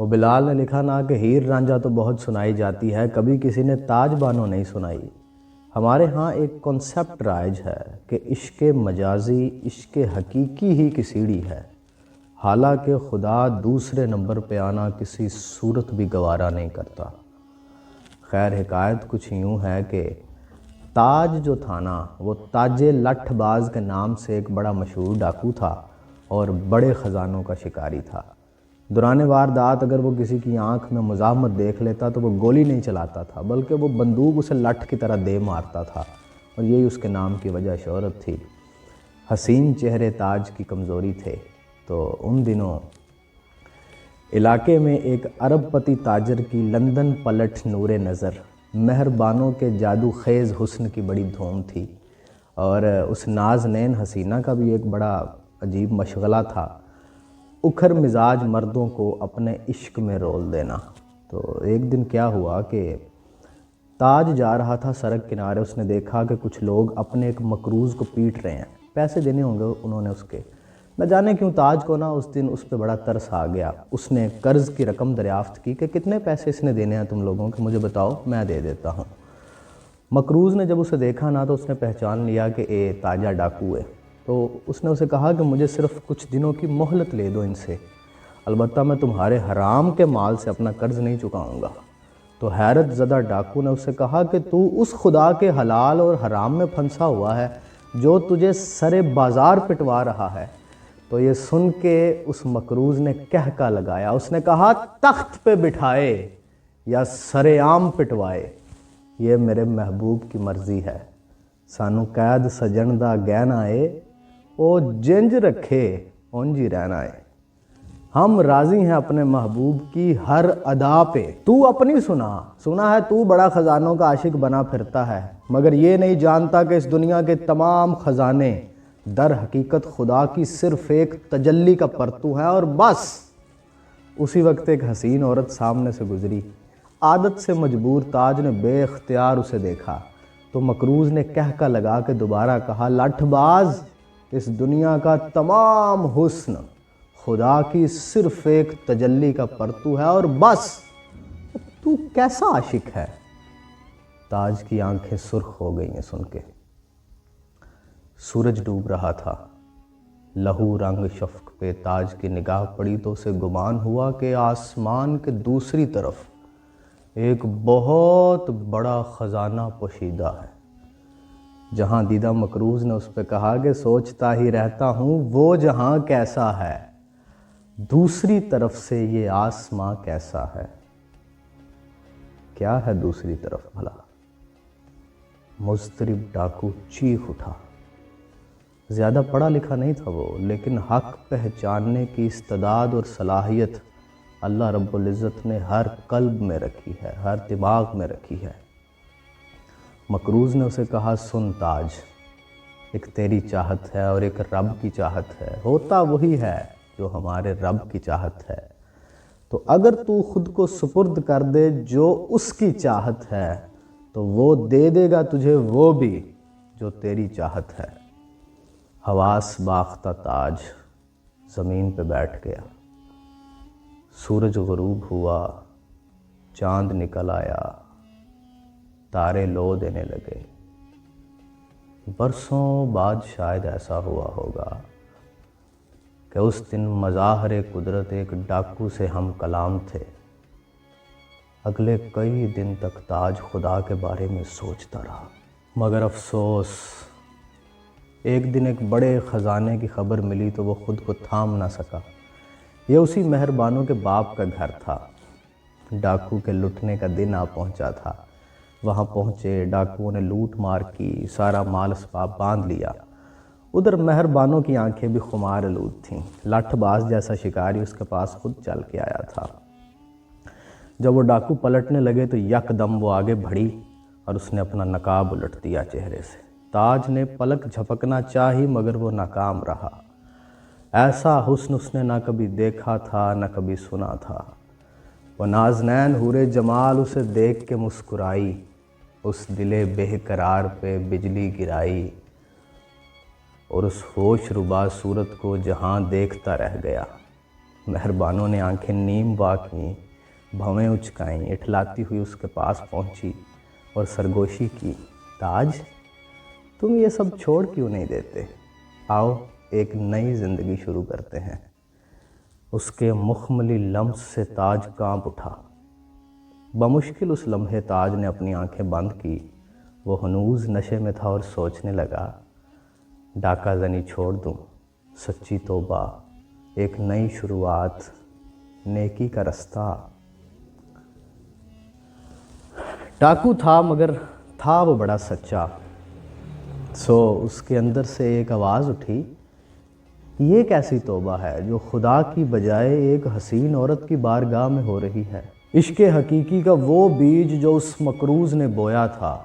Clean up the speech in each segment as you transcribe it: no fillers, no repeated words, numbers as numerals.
وہ بلال نے لکھا نا کہ ہیر رانجھا تو بہت سنائی جاتی ہے، کبھی کسی نے تاج بانو نہیں سنائی۔ ہمارے ہاں ایک کنسیپٹ رائج ہے کہ عشق مجازی عشق حقیقی ہی کی سیڑھی ہے، حالانکہ خدا دوسرے نمبر پہ آنا کسی صورت بھی گوارا نہیں کرتا۔ خیر حکایت کچھ یوں ہے کہ تاج جو تھا نا وہ تاج لٹھ باز کے نام سے ایک بڑا مشہور ڈاکو تھا اور بڑے خزانوں کا شکاری تھا۔ دوران واردات اگر وہ کسی کی آنکھ میں مزاحمت دیکھ لیتا تو وہ گولی نہیں چلاتا تھا، بلکہ وہ بندوق اسے لٹھ کی طرح دے مارتا تھا، اور یہی اس کے نام کی وجہ شہرت تھی۔ حسین چہرے تاج کی کمزوری تھے، تو ان دنوں علاقے میں ایک ارب پتی تاجر کی لندن پلٹ نور نظر مہربانوں کے جادو خیز حسن کی بڑی دھوم تھی، اور اس نازنین حسینہ کا بھی ایک بڑا عجیب مشغلہ تھا، اکھر مزاج مردوں کو اپنے عشق میں رول دینا۔ تو ایک دن کیا ہوا کہ تاج جا رہا تھا سڑک کنارے، اس نے دیکھا کہ کچھ لوگ اپنے ایک مقروض کو پیٹ رہے ہیں، پیسے دینے ہوں گے انہوں نے اس کے، نہ جانے کیوں تاج کو نا اس دن اس پہ بڑا ترس آ گیا۔ اس نے قرض کی رقم دریافت کی کہ کتنے پیسے اس نے دینے ہیں تم لوگوں کے، مجھے بتاؤ میں دے دیتا ہوں۔ مقروض نے جب اسے دیکھا نا تو اس نے پہچان لیا کہ اے تاجہ ڈاکو ہے، تو اس نے اسے کہا کہ مجھے صرف کچھ دنوں کی مہلت لے دو ان سے، البتہ میں تمہارے حرام کے مال سے اپنا قرض نہیں چکاؤں گا۔ تو حیرت زدہ ڈاکو نے اس سے کہا کہ تو اس خدا کے حلال اور حرام میں پھنسا ہوا ہے جو تجھے سر بازار پٹوا رہا ہے۔ تو یہ سن کے اس مقروض نے کہکا لگایا، اس نے کہا تخت پہ بٹھائے یا سر عام پٹوائے، یہ میرے محبوب کی مرضی ہے، سانو قید سجن دا گہنا ہے، او جنج رکھے اونج ہی رہنا ہے۔ ہم راضی ہیں اپنے محبوب کی ہر ادا پہ، تو اپنی سنا ہے تو بڑا خزانوں کا عاشق بنا پھرتا ہے، مگر یہ نہیں جانتا کہ اس دنیا کے تمام خزانے در حقیقت خدا کی صرف ایک تجلی کا پرتو ہے، اور بس۔ اسی وقت ایک حسین عورت سامنے سے گزری، عادت سے مجبور تاج نے بے اختیار اسے دیکھا، تو مقروض نے کہکا لگا کے دوبارہ کہا، لٹھ باز، اس دنیا کا تمام حسن خدا کی صرف ایک تجلی کا پرتو ہے، اور بس۔ تو کیسا عاشق ہے؟ تاج کی آنکھیں سرخ ہو گئی ہیں سن کے۔ سورج ڈوب رہا تھا، لہو رنگ شفق پہ تاج کی نگاہ پڑی تو اسے گمان ہوا کہ آسمان کے دوسری طرف ایک بہت بڑا خزانہ پوشیدہ ہے۔ جہاں دیدہ مقروض نے اس پہ کہا کہ سوچتا ہی رہتا ہوں وہ جہاں کیسا ہے، دوسری طرف سے یہ آسماں کیسا ہے۔ کیا ہے دوسری طرف بھلا؟ مضطرب ڈاکو چیخ اٹھا۔ زیادہ پڑھا لکھا نہیں تھا وہ، لیکن حق پہچاننے کی استعداد اور صلاحیت اللہ رب العزت نے ہر قلب میں رکھی ہے، ہر دماغ میں رکھی ہے۔ مقروض نے اسے کہا، سن تاج، ایک تیری چاہت ہے اور ایک رب کی چاہت ہے، ہوتا وہی ہے جو ہمارے رب کی چاہت ہے، تو اگر تو خود کو سپرد کر دے جو اس کی چاہت ہے تو وہ دے دے گا تجھے وہ بھی جو تیری چاہت ہے۔ حواس باختہ تاج زمین پہ بیٹھ گیا۔ سورج غروب ہوا، چاند نکل آیا، تارے لو دینے لگے۔ برسوں بعد شاید ایسا ہوا ہوگا کہ اس دن مظاہر قدرت ایک ڈاکو سے ہم کلام تھے۔ اگلے کئی دن تک تاج خدا کے بارے میں سوچتا رہا، مگر افسوس، ایک دن ایک بڑے خزانے کی خبر ملی تو وہ خود کو تھام نہ سکا۔ یہ اسی مہربانوں کے باپ کا گھر تھا۔ ڈاکو کے لٹنے کا دن آ پہنچا تھا۔ وہاں پہنچے، ڈاکوؤں نے لوٹ مار کی، سارا مال اسباب باندھ لیا۔ ادھر مہربانوں کی آنکھیں بھی خمار آلود تھیں۔ لٹھ باز جیسا شکاری اس کے پاس خود چل کے آیا تھا۔ جب وہ ڈاکو پلٹنے لگے تو یک دم وہ آگے بڑھی اور اس نے اپنا نقاب الٹ دیا چہرے سے۔ تاج نے پلک جھپکنا چاہی مگر وہ ناکام رہا۔ ایسا حسن اس نے نہ کبھی دیکھا تھا نہ کبھی سنا تھا۔ وہ نازنین حور جمال اسے دیکھ کے مسکرائی، اس دل بے قرار پہ بجلی گرائی، اور اس ہوش ربا صورت کو جہاں دیکھتا رہ گیا۔ مہربانوں نے آنکھیں نیم وا کیں، بھویں اچکائیں، اٹھلاتی ہوئی اس کے پاس پہنچی اور سرگوشی کی، تاج تم یہ سب چھوڑ کیوں نہیں دیتے؟ آؤ ایک نئی زندگی شروع کرتے ہیں۔ اس کے مخملی لمس سے تاج کانپ اٹھا۔ بمشکل اس لمحے تاج نے اپنی آنکھیں بند کی۔ وہ ہنوز نشے میں تھا اور سوچنے لگا، ڈاکہ زنی چھوڑ دوں، سچی توبہ، ایک نئی شروعات، نیکی کا رستہ۔ ڈاکو تھا مگر تھا وہ بڑا سچا۔ اس کے اندر سے ایک آواز اٹھی، یہ کیسی توبہ ہے جو خدا کی بجائے ایک حسین عورت کی بارگاہ میں ہو رہی ہے؟ عشق حقیقی کا وہ بیج جو اس مکروز نے بویا تھا،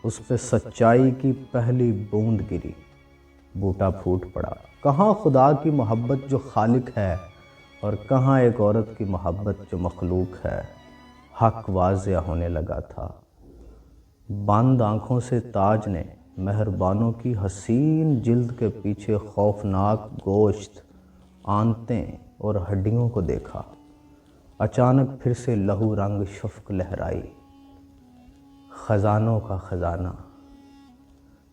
اس پہ سچائی کی پہلی بوند گری، بوٹا پھوٹ پڑا۔ کہاں خدا کی محبت جو خالق ہے اور کہاں ایک عورت کی محبت جو مخلوق ہے؟ حق واضح ہونے لگا تھا۔ بند آنکھوں سے تاج نے مہربانوں کی حسین جلد کے پیچھے خوفناک گوشت، آنتیں اور ہڈیوں کو دیکھا۔ اچانک پھر سے لہو رنگ شفق لہرائی، خزانوں کا خزانہ۔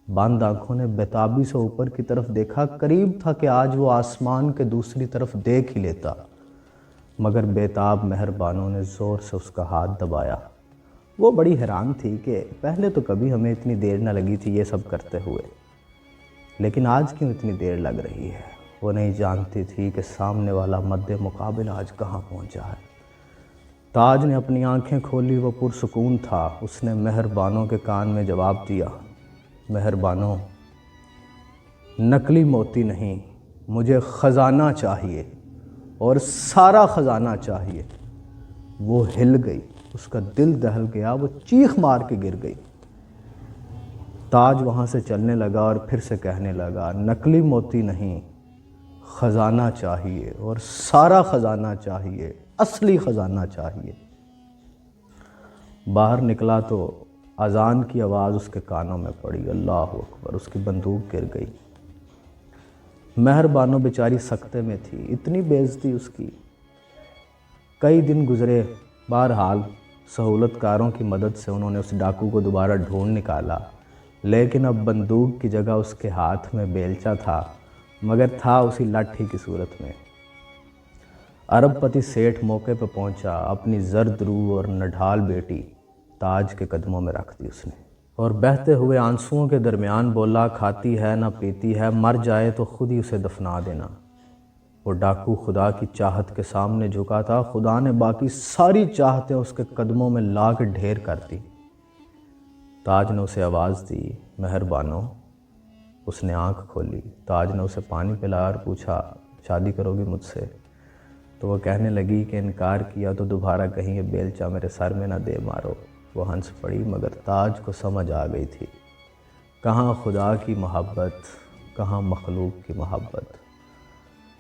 بند آنکھوں نے بیتابی سے اوپر کی طرف دیکھا، قریب تھا کہ آج وہ آسمان کے دوسری طرف دیکھ ہی لیتا، مگر بیتاب مہربانوں نے زور سے اس کا ہاتھ دبایا۔ وہ بڑی حیران تھی کہ پہلے تو کبھی ہمیں اتنی دیر نہ لگی تھی یہ سب کرتے ہوئے، لیکن آج کیوں اتنی دیر لگ رہی ہے؟ وہ نہیں جانتی تھی کہ سامنے والا مد مقابل آج کہاں پہنچا ہے۔ تاج نے اپنی آنکھیں کھولی، وہ پرسکون تھا۔ اس نے مہربانوں کے کان میں جواب دیا، مہربانوں، نقلی موتی نہیں، مجھے خزانہ چاہیے اور سارا خزانہ چاہیے۔ وہ ہل گئی، اس کا دل دہل گیا، وہ چیخ مار کے گر گئی۔ تاج وہاں سے چلنے لگا اور پھر سے کہنے لگا، نقلی موتی نہیں، خزانہ چاہیے اور سارا خزانہ چاہیے، اصلی خزانہ چاہیے۔ باہر نکلا تو اذان کی آواز اس کے کانوں میں پڑی، اللہ اکبر، اس کی بندوق گر گئی۔ مہربانوں بیچاری سکتے میں تھی، اتنی بے عزتی اس کی۔ کئی دن گزرے، بہرحال سہولت کاروں کی مدد سے انہوں نے اس ڈاکو کو دوبارہ ڈھونڈ نکالا، لیکن اب بندوق کی جگہ اس کے ہاتھ میں بیلچہ تھا، مگر تھا اسی لاٹھی کی صورت میں۔ ارب پتی سیٹھ موقع پہ پہنچا، اپنی زرد روح اور نڈھال بیٹی تاج کے قدموں میں رکھ دی اس نے، اور بہتے ہوئے آنسوؤں کے درمیان بولا، کھاتی ہے نہ پیتی ہے، مر جائے تو خود ہی اسے دفنا دینا۔ وہ ڈاکو خدا کی چاہت کے سامنے جھکا تھا، خدا نے باقی ساری چاہتیں اس کے قدموں میں لا کے ڈھیر کر دی۔ تاج نے اسے آواز دی، مہربانوں۔ اس نے آنکھ کھولی، تاج نے اسے پانی پلایا اور پوچھا، شادی کرو گی مجھ سے؟ تو وہ کہنے لگی کہ انکار کیا تو دوبارہ کہیں یہ بیلچہ میرے سر میں نہ دے مارو۔ وہ ہنس پڑی، مگر تاج کو سمجھ آ گئی تھی، کہاں خدا کی محبت، کہاں مخلوق کی محبت،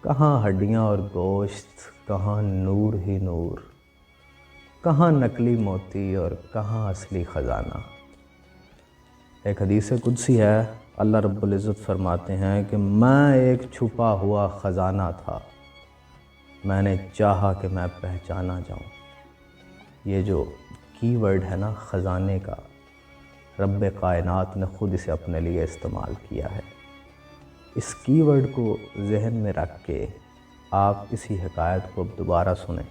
کہاں ہڈیاں اور گوشت، کہاں نور ہی نور، کہاں نقلی موتی اور کہاں اصلی خزانہ۔ ایک حدیث قدسی ہے، اللہ رب العزت فرماتے ہیں کہ میں ایک چھپا ہوا خزانہ تھا، میں نے چاہا کہ میں پہچانا جاؤں۔ یہ جو کی ورڈ ہے نا خزانے کا، رب کائنات نے خود اسے اپنے لیے استعمال کیا ہے۔ اس کی ورڈ کو ذہن میں رکھ کے آپ اسی حکایت کو دوبارہ سنیں۔